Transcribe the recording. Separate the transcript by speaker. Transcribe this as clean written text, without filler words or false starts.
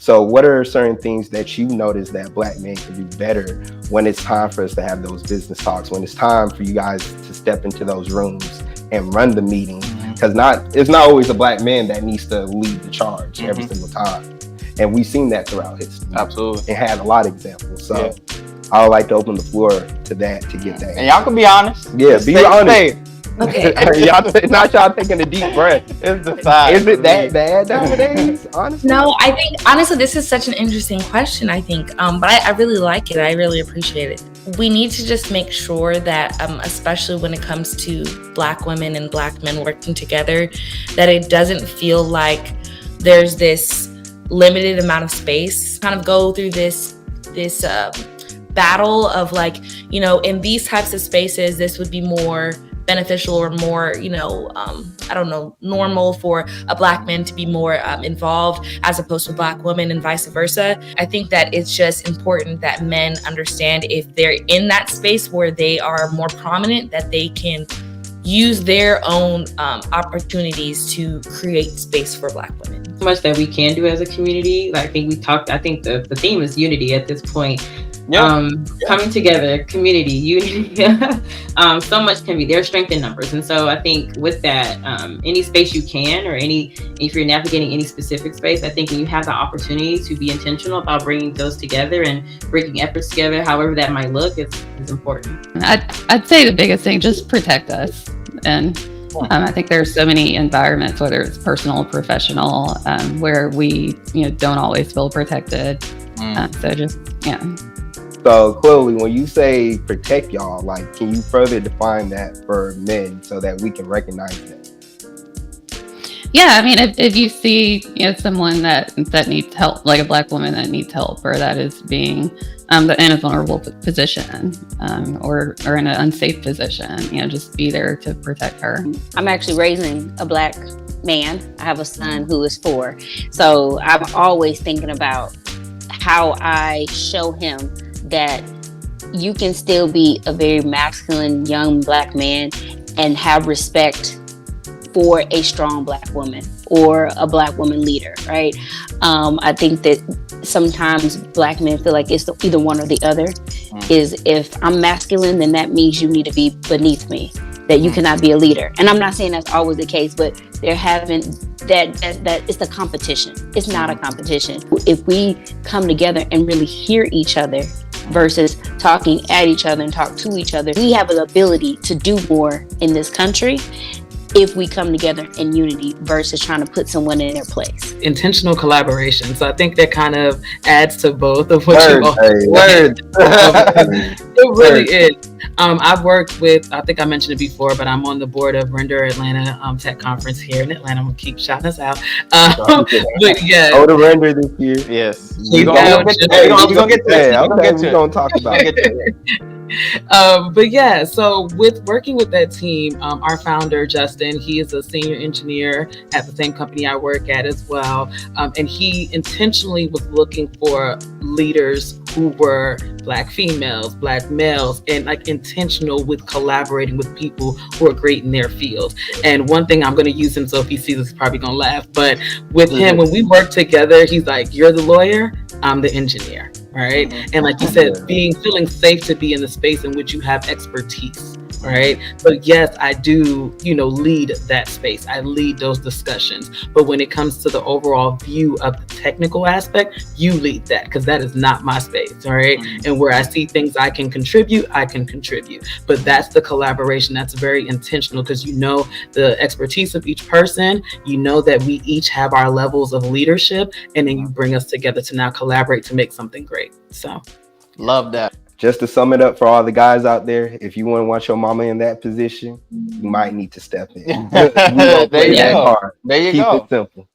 Speaker 1: So what are certain things that you notice that Black men can do better when it's time for us to have those business talks, when it's time for you guys to step into those rooms and run the meeting? Because it's not always a Black man that needs to lead the charge every single time. And we've seen that throughout history.
Speaker 2: Absolutely.
Speaker 1: It had a lot of examples. So I would like to open the floor to that, to get that.
Speaker 2: And y'all can be honest.
Speaker 1: Yeah, be honest.
Speaker 3: Okay.
Speaker 1: Not y'all taking a deep breath.
Speaker 2: It's the side.
Speaker 1: Is it that bad nowadays? Honestly,
Speaker 3: No, I think honestly this is such an interesting question. I think, but I really like it. I really appreciate it. We need to just make sure that, especially when it comes to Black women and Black men working together, that it doesn't feel like there's this limited amount of space. Kind of go through this battle of like, you know, in these types of spaces, this would be more beneficial or more, you know, normal for a Black man to be more involved as opposed to a Black woman and vice versa. I think that it's just important that men understand if they're in that space where they are more prominent, that they can use their own opportunities to create space for Black women.
Speaker 4: So much that we can do as a community. Like, I think the theme is unity at this point. Coming together, community, unity. So much can be. There's strength in numbers, and so I think with that, any space you can, or if you're navigating any specific space, I think when you have the opportunity to be intentional about bringing those together and bringing efforts together, however that might look, it's important.
Speaker 5: I'd say the biggest thing, just protect us, and I think there's so many environments, whether it's personal, professional, where we don't always feel protected.
Speaker 1: So clearly, when you say protect y'all, like, can you further define that for men so that we can recognize that?
Speaker 5: Yeah, I mean, if you see someone that needs help, like a Black woman that needs help, or that is being in a vulnerable position, or in an unsafe position, just be there to protect her.
Speaker 6: I'm actually raising a Black man. I have a son who is 4, so I'm always thinking about how I show him that you can still be a very masculine young Black man and have respect for a strong Black woman or a Black woman leader, right? I think that sometimes Black men feel like it's either one or the other. Is if I'm masculine, then that means you need to be beneath me, that you cannot be a leader. And I'm not saying that's always the case, but they're having that it's a competition. It's not a competition. If we come together and really hear each other versus talking at each other and talk to each other, we have an ability to do more in this country if we come together in unity versus trying to put someone in their place.
Speaker 7: Intentional collaboration. So I think that kind of adds to both of what you all
Speaker 1: Word.
Speaker 7: It really is. I've worked with, I think I mentioned it before, but I'm on the board of Render Atlanta Tech Conference here in Atlanta. I'm going to keep shouting us out. But yeah.
Speaker 1: Oh, the Render this year.
Speaker 2: Yes.
Speaker 1: We're going to get to that. Okay, we're going to talk about it.
Speaker 7: But yeah, so with working with that team, our founder, Justin, he is a senior engineer at the same company I work at as well. And he intentionally was looking for leaders who were Black females, Black males, and like intentional with collaborating with people who are great in their field. And one thing, I'm going to use him, so if he sees this, he's probably going to laugh. But with him, when we work together, he's like, you're the lawyer, I'm the engineer. Right. And like you said, feeling safe to be in the space in which you have expertise. Right. But yes, I do, lead that space. I lead those discussions. But when it comes to the overall view of the technical aspect, you lead that, because that is not my space. All right. And where I see things I can contribute, I can contribute. But that's the collaboration that's very intentional, because the expertise of each person, that we each have our levels of leadership, and then you bring us together to now collaborate to make something great. So
Speaker 2: love that.
Speaker 1: Just to sum it up for all the guys out there, if you want to watch your mama in that position, you might need to step in.
Speaker 2: There you go.
Speaker 1: Keep it simple.